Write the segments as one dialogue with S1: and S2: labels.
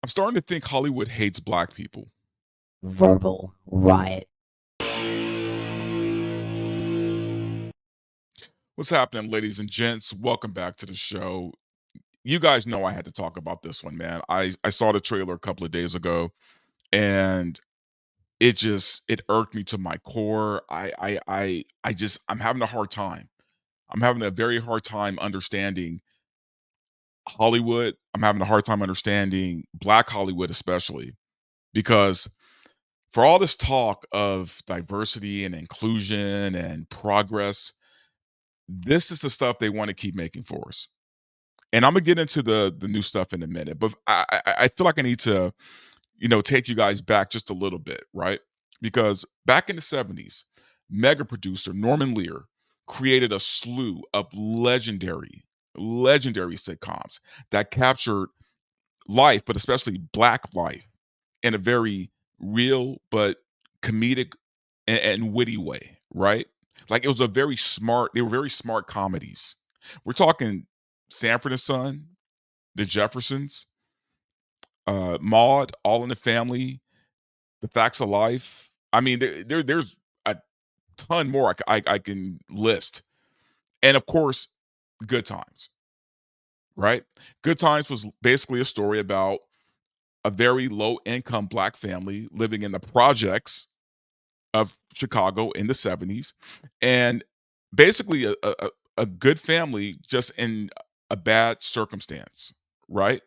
S1: I'm starting to think Hollywood hates black people.
S2: Verbal riot.
S1: What's happening, ladies and gents? Welcome back to the show. You guys know I had to talk about this one, man. I saw the trailer a couple of days ago, and it irked me to my core. I'm having a hard time. I'm having a very hard time understanding Hollywood. I'm having a hard time understanding Black Hollywood, especially because for all this talk of diversity and inclusion and progress, this is the stuff they want to keep making for us. And I'm gonna get into the new stuff in a minute, but I feel like I need to, take you guys back just a little bit, right? Because back in the 70s, mega producer Norman Lear created a slew of legendary sitcoms that captured life, but especially black life, in a very real but comedic and witty way, right? Like it was a very smart, they were very smart comedies. We're talking Sanford and Son, The Jeffersons, Maud, All in the Family, The Facts of Life. I mean, there's a ton more I can list. And of course, Good Times, right? Good Times was basically a story about a very low income black family living in the projects of Chicago in the 70s, and basically a good family just in a bad circumstance, right?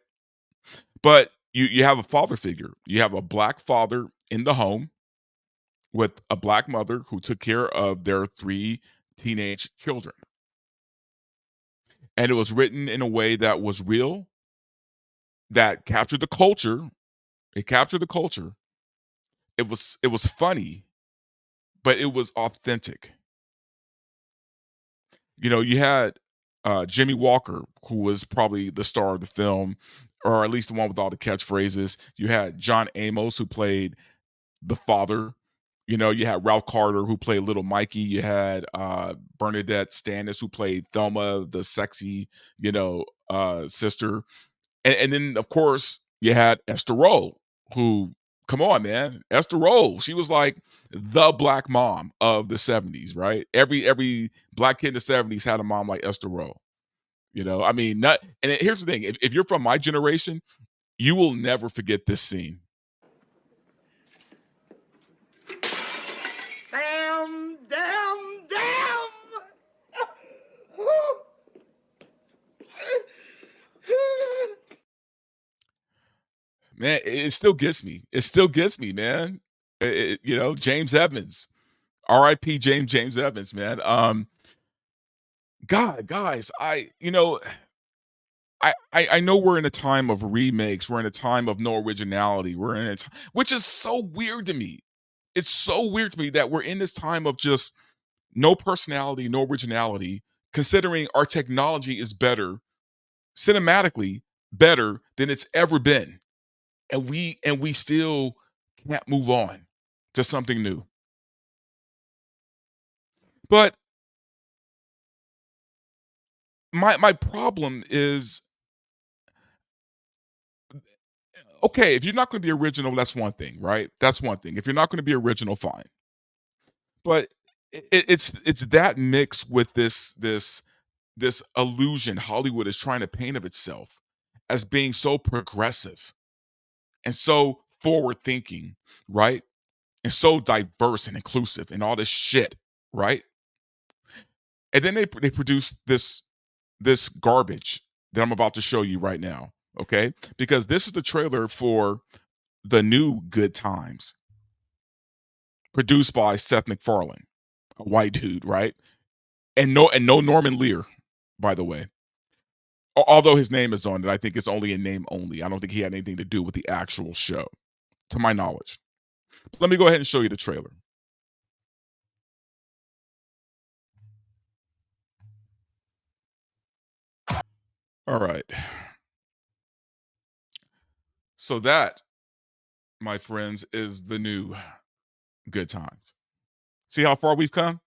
S1: But you have a father figure. You have a black father in the home with a black mother who took care of their 3 teenage children. And it was written in a way that was real, that captured the culture. It captured the culture. It was funny, but it was authentic. You had Jimmy Walker, who was probably the star of the film, or at least the one with all the catchphrases. You had John Amos, who played the father. You had Ralph Carter, who played Little Mikey. You had Bernadette Stanis, who played Thelma, the sexy, sister. And then, of course, you had Esther Rolle, who, come on, man, Esther Rolle. She was like the black mom of the 70s, right? Every black kid in the 70s had a mom like Esther Rolle. I mean, not. And here's the thing: if you're from my generation, you will never forget this scene.
S3: Damn, damn, damn!
S1: Man, it still gets me. It still gets me, man. James Evans, R.I.P. James Evans, man. God, guys, I know we're in a time of remakes. We're in a time of no originality. We're in a time, which is so weird to me. It's so weird to me that we're in this time of just no personality, no originality, considering our technology is better, cinematically better than it's ever been. And we still can't move on to something new. But my problem is, okay, if you're not going to be original, that's one thing, right? That's one thing. If you're not going to be original, fine. But it's that mix with this illusion Hollywood is trying to paint of itself as being so progressive and so forward thinking, right? And so diverse and inclusive and all this shit, right? And then they produce this garbage that I'm about to show you right now, okay? Because this is the trailer for the new Good Times, produced by Seth MacFarlane, a white dude, right? And no Norman Lear, by the way. Although his name is on it, I think it's only in name only. I don't think he had anything to do with the actual show, to my knowledge. Let me go ahead and show you the trailer. All right. So that, my friends, is the new Good Times. See how far we've come?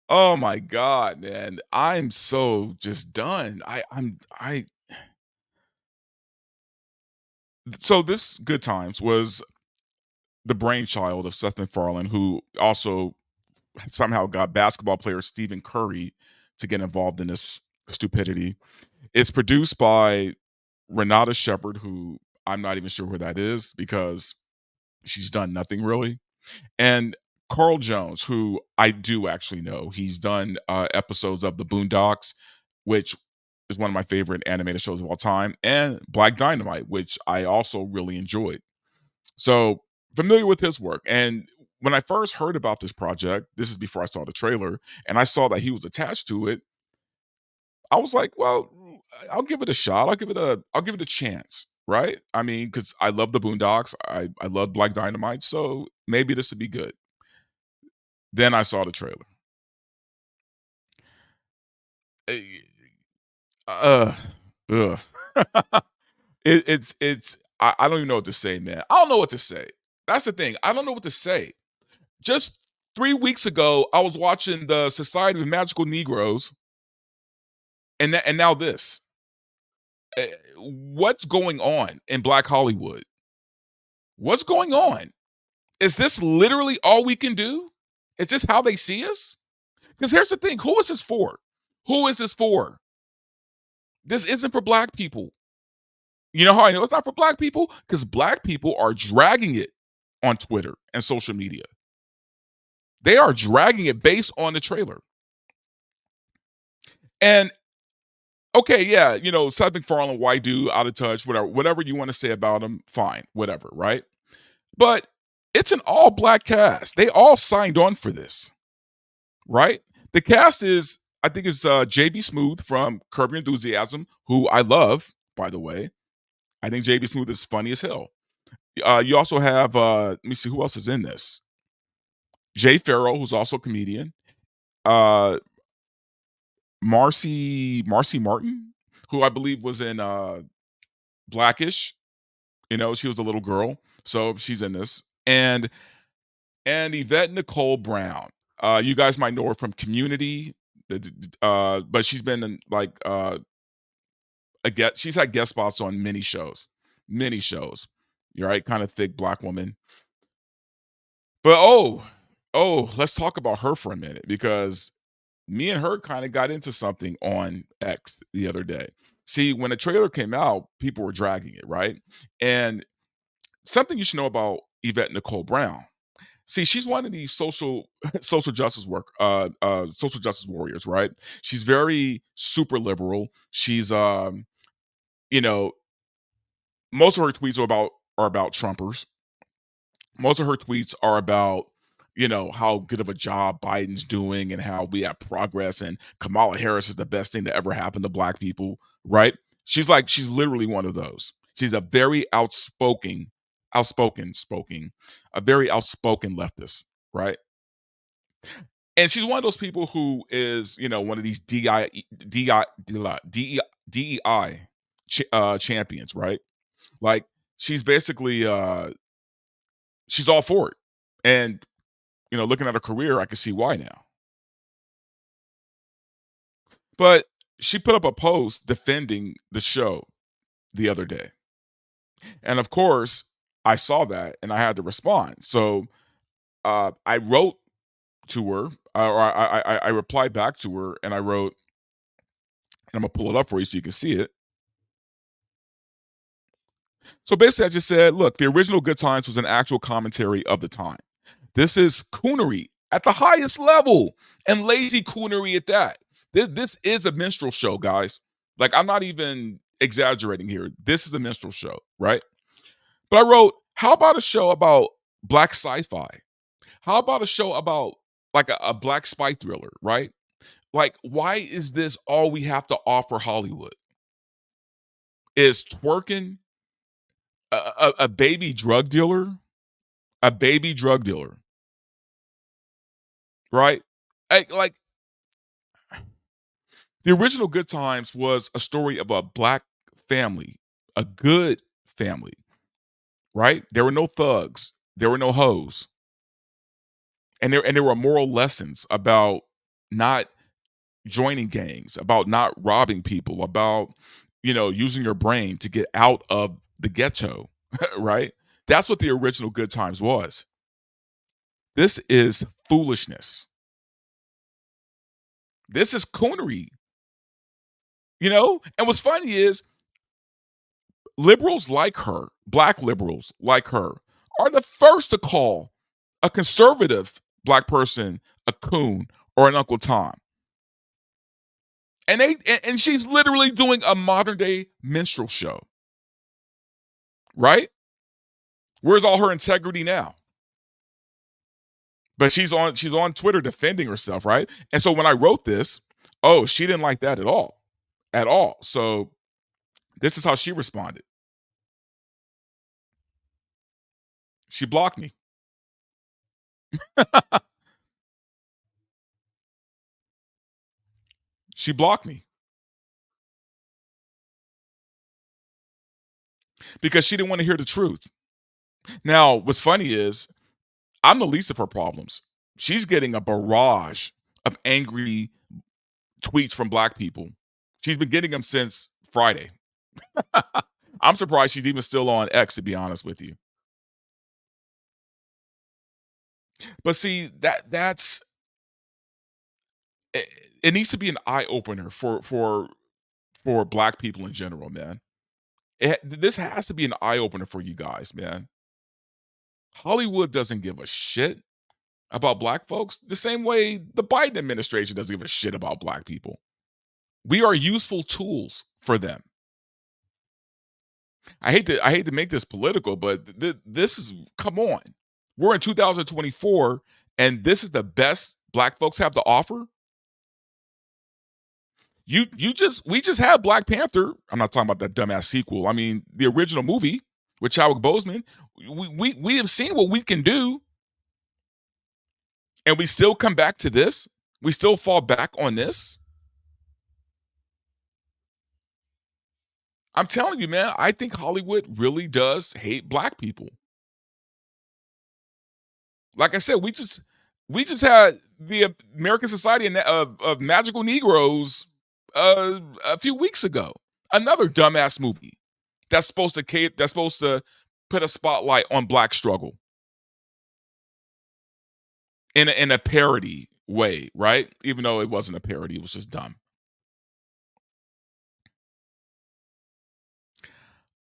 S1: Oh my god, man. I'm so just done. I So this Good Times was the brainchild of Seth MacFarlane, who also somehow got basketball player Stephen Curry to get involved in this stupidity. It's produced by Renata Shepard, who I'm not even sure who that is because she's done nothing really. And Carl Jones, who I do actually know. He's done episodes of The Boondocks, which is one of my favorite animated shows of all time, and Black Dynamite, which I also really enjoyed. So familiar with his work. And when I first heard about this project, this is before I saw the trailer, and I saw that he was attached to it, I was like, well, I'll give it a shot. I'll give it a chance. Right. I mean, because I love the Boondocks. I love Black Dynamite. So maybe this would be good. Then I saw the trailer. Eh, Uh, ugh. It's I don't even know what to say, man. I don't know what to say. That's the thing. I don't know what to say. Just 3 weeks ago, I was watching the Society of Magical Negroes, and now this. What's going on in Black Hollywood? What's going on? Is this literally all we can do? Is this how they see us? Because here's the thing: who is this for? Who is this for? This isn't for Black people. You know how I know it's not for Black people? Because Black people are dragging it on Twitter and social media. They are dragging it based on the trailer. And okay, yeah, Seth MacFarlane, white dude, out of touch, whatever you want to say about him, fine, whatever, right? But it's an all Black cast. They all signed on for this, right? The cast is, I think, it's JB Smoove from Curb Your Enthusiasm, who I love, by the way. I think JB Smoove is funny as hell. You also have, let me see who else is in this. Jay Farrell, who's also a comedian. Uh, Marcy Martin, who I believe was in Blackish. She was a little girl, so she's in this. And Yvette Nicole Brown. You guys might know her from Community, but she's been in like she's had guest spots on many shows, many shows. You're right, kind of thick Black woman. But let's talk about her for a minute because me and her kind of got into something on X the other day. See, when the trailer came out, people were dragging it, right? And something you should know about Yvette Nicole Brown. See, she's one of these social justice warriors, right? She's very super liberal. She's you know, most of her tweets are about Trumpers. Most of her tweets are about how good of a job Biden's doing and how we have progress and Kamala Harris is the best thing that ever happened to Black people, right? She's literally one of those. She's a very a very outspoken leftist, right? And she's one of those people who is, one of these DEI champions, right? Like she's basically she's all for it. And looking at her career, I can see why now. But she put up a post defending the show the other day. And of course, I saw that and I had to respond. So I wrote to her, or I replied back to her, and I wrote, and I'm gonna pull it up for you so you can see it. So basically, I just said, look, the original Good Times was an actual commentary of the time. This is coonery at the highest level and lazy coonery at that. This is a minstrel show, guys. Like, I'm not even exaggerating here. This is a minstrel show, right? But I wrote, how about a show about Black sci-fi? How about a show about like a Black spy thriller, right? Like, why is this all we have to offer Hollywood? Is twerking a baby drug dealer? A baby drug dealer, right? Like the original Good Times was a story of a Black family, a good family, right? There were no thugs, there were no hoes, and there were moral lessons about not joining gangs, about not robbing people, about using your brain to get out of the ghetto, right? That's what the original Good Times was. This is foolishness. This is coonery, you know? And what's funny is liberals like her, black liberals like her, are the first to call a conservative black person a coon or an Uncle Tom. And she's literally doing a modern day minstrel show, right? Where's all her integrity now? But she's on Twitter defending herself, right? And so when I wrote this, oh, she didn't like that at all. At all. So this is how she responded. She blocked me. She blocked me because she didn't want to hear the truth. Now, what's funny is I'm the least of her problems. She's getting a barrage of angry tweets from black people. She's been getting them since Friday. I'm surprised she's even still on X, to be honest with you. But see, that's it needs to be an eye opener for black people in general, man. This has to be an eye opener for you guys, man. Hollywood doesn't give a shit about black folks the same way the Biden administration doesn't give a shit about black people. We are useful tools for them. I hate to make this political, but this is come on. We're in 2024 and this is the best black folks have to offer. We just had Black Panther. I'm not talking about that dumbass sequel. I mean the original movie with Chadwick Boseman. We have seen what we can do, and we still come back to this. We still fall back on this. I'm telling you, man. I think Hollywood really does hate black people. Like I said, we just had the American Society of Magical Negroes a few weeks ago. Another dumbass movie that's supposed to put a spotlight on black struggle in a parody way, right? Even though it wasn't a parody, it was just dumb.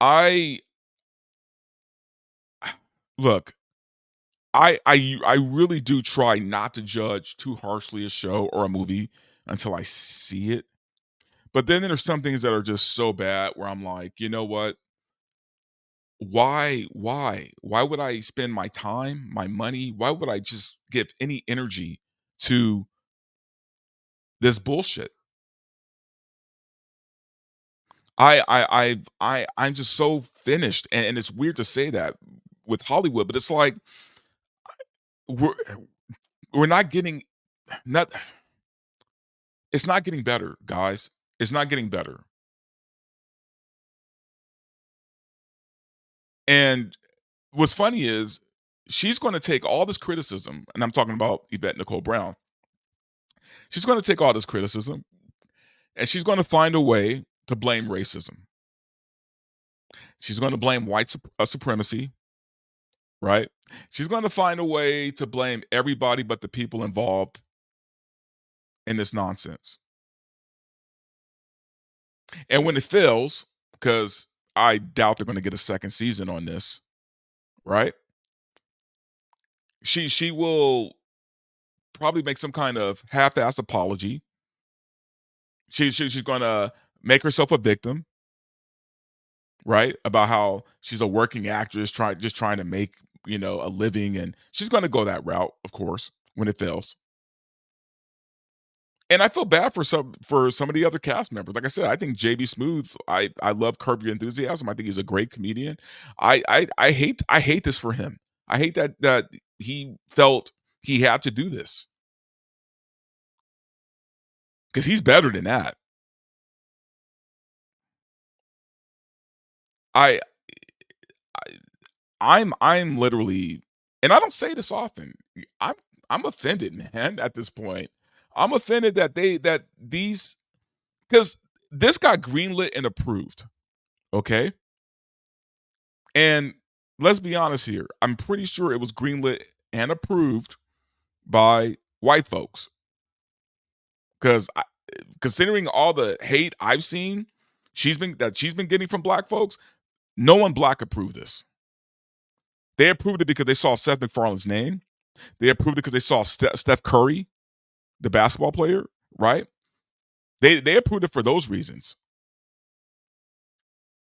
S1: I look, I really do try not to judge too harshly a show or a movie until I see it. But then there's some things that are just so bad where I'm like, you know what? Why would I spend my time, my money? Why would I just give any energy to this bullshit? I'm just so finished, and it's weird to say that with Hollywood, but it's like we're we're not getting not it's not getting better, guys. It's not getting better. And what's funny is she's going to take all this criticism, and I'm talking about Yvette Nicole Brown. She's going to take all this criticism and she's going to find a way to blame racism. She's going to blame supremacy, right? She's going to find a way to blame everybody but the people involved in this nonsense. And when it fails, because I doubt they're going to get a second season on this, right? She will probably make some kind of half-assed apology. She's going to make herself a victim, right? About how she's a working actress trying to make, a living, and she's going to go that route, of course, when it fails. And I feel bad for some of the other cast members. Like I said, I think JB Smoove, I love Curb Your Enthusiasm. I think he's a great comedian. I hate this for him. I hate that he felt he had to do this because he's better than that. I I'm literally, and I don't say this often. I'm I'm offended, man, at this point. I'm offended that these because this got greenlit and approved, okay? And let's be honest here. I'm pretty sure it was greenlit and approved by white folks because considering all the hate I've seen she's been getting from black folks, no one black approved this. They approved it because they saw Seth MacFarlane's name. They approved it because they saw Steph Curry, the basketball player, right? They approved it for those reasons.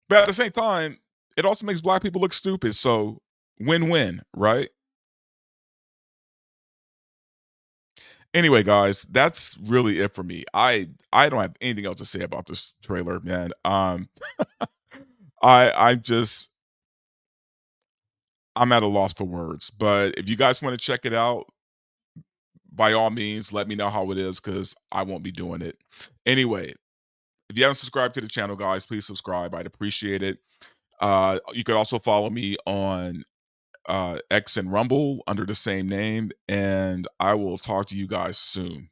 S1: But at the same time, it also makes black people look stupid. So win-win, right? Anyway, guys, that's really it for me. I don't have anything else to say about this trailer, man. I'm just I'm at a loss for words. But if you guys want to check it out, by all means, let me know how it is because I won't be doing it. Anyway, if you haven't subscribed to the channel, guys, please subscribe. I'd appreciate it. You could also follow me on X and Rumble under the same name, and I will talk to you guys soon.